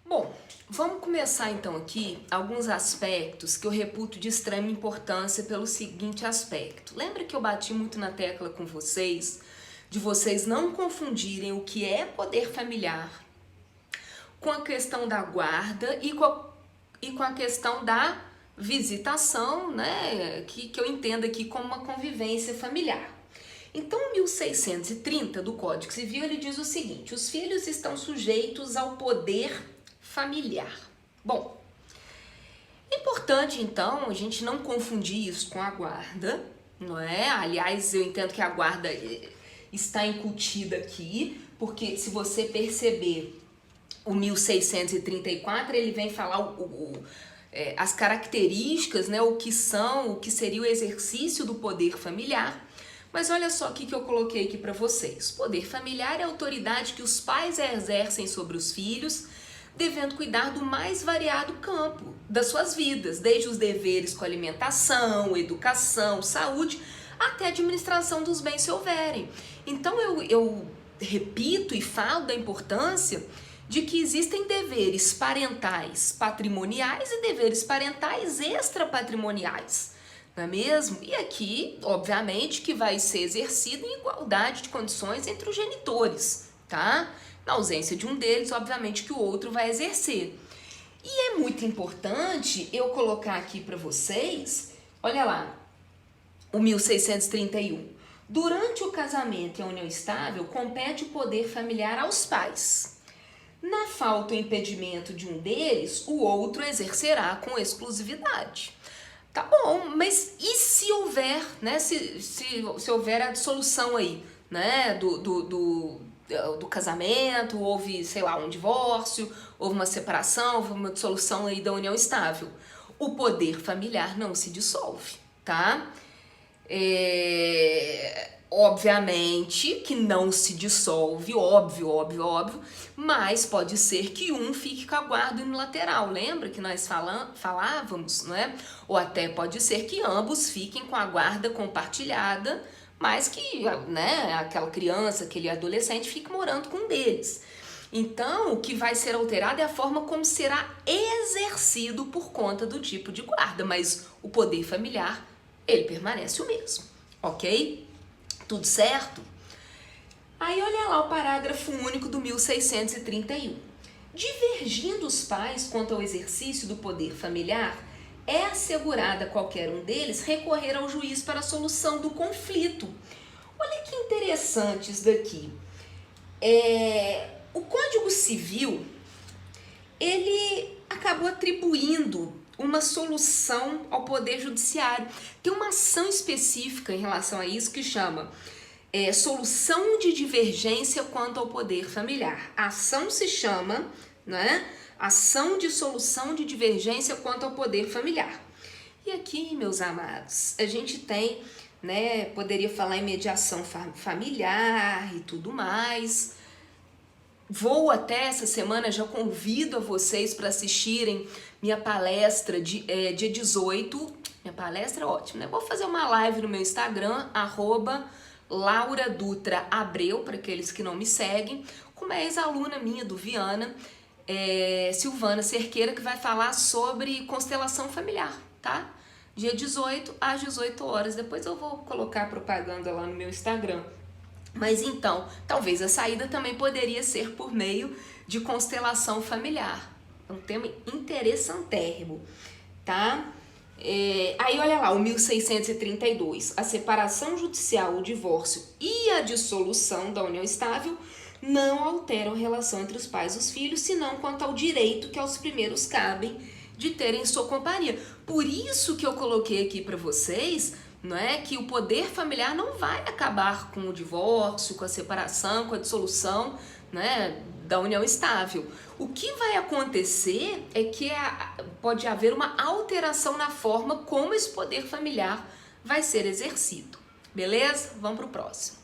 Bom, vamos começar então aqui alguns aspectos que eu reputo de extrema importância pelo seguinte aspecto. Lembra que eu bati muito na tecla com vocês, de vocês não confundirem o que é poder familiar com a questão da guarda e com a questão da visitação, né, que eu entendo aqui como uma convivência familiar. Então, o 1630 do Código Civil, ele diz o seguinte: os filhos estão sujeitos ao poder familiar. Bom, é importante, então, a gente não confundir isso com a guarda, não é? Aliás, eu entendo que a guarda está incutida aqui, porque se você perceber o 1634, ele vem falar as características, né, o que seria o exercício do poder familiar. Mas olha só o que eu coloquei aqui para vocês. Poder familiar é a autoridade que os pais exercem sobre os filhos, devendo cuidar do mais variado campo das suas vidas, desde os deveres com alimentação, educação, saúde, até a administração dos bens se houverem. Então eu repito e falo da importância de que existem deveres parentais patrimoniais e deveres parentais extrapatrimoniais, não é mesmo? E aqui, obviamente, que vai ser exercido em igualdade de condições entre os genitores, tá? Na ausência de um deles, obviamente que o outro vai exercer. E é muito importante eu colocar aqui para vocês, olha lá, o 1631. Durante o casamento e a união estável, compete o poder familiar aos pais. Na falta ou impedimento de um deles, o outro exercerá com exclusividade. Tá bom, mas e se houver, né, se houver a dissolução aí, né, do casamento, houve, sei lá, um divórcio, houve uma separação, houve uma dissolução aí da união estável, o poder familiar não se dissolve, tá? Obviamente que não se dissolve, óbvio, mas pode ser que um fique com a guarda unilateral, lembra que nós falávamos, não é? Ou até pode ser que ambos fiquem com a guarda compartilhada, mas que, né, aquela criança, aquele adolescente fique morando com um deles. Então, o que vai ser alterado é a forma como será exercido por conta do tipo de guarda, mas o poder familiar, ele permanece o mesmo, ok? Tudo certo? Aí olha lá o parágrafo único do 1631. Divergindo os pais quanto ao exercício do poder familiar, é assegurada a qualquer um deles recorrer ao juiz para a solução do conflito. Olha que interessante isso daqui. O Código Civil, ele acabou atribuindo uma solução ao Poder Judiciário. Tem uma ação específica em relação a isso que chama solução de divergência quanto ao poder familiar. A ação se chama, né, ação de solução de divergência quanto ao poder familiar. E aqui, meus amados, a gente tem, né, poderia falar em mediação familiar e tudo mais. Vou até essa semana, já convido a vocês para assistirem minha palestra dia 18. Minha palestra é ótima, né? Vou fazer uma live no meu Instagram, @LauraDutraAbreu, para aqueles que não me seguem, com uma ex-aluna minha do Viana, Silvana Cerqueira, que vai falar sobre constelação familiar, tá? Dia 18 às 18 horas. Depois eu vou colocar a propaganda lá no meu Instagram. Mas então, talvez a saída também poderia ser por meio de constelação familiar. É um tema interessantérrimo, tá? Aí olha lá, o 1632. A separação judicial, o divórcio e a dissolução da união estável não alteram a relação entre os pais e os filhos, senão quanto ao direito que aos primeiros cabem de terem sua companhia. Por isso que eu coloquei aqui para vocês, não é, que o poder familiar não vai acabar com o divórcio, com a separação, com a dissolução, né, da união estável. O que vai acontecer é que pode haver uma alteração na forma como esse poder familiar vai ser exercido. Beleza? Vamos para o próximo.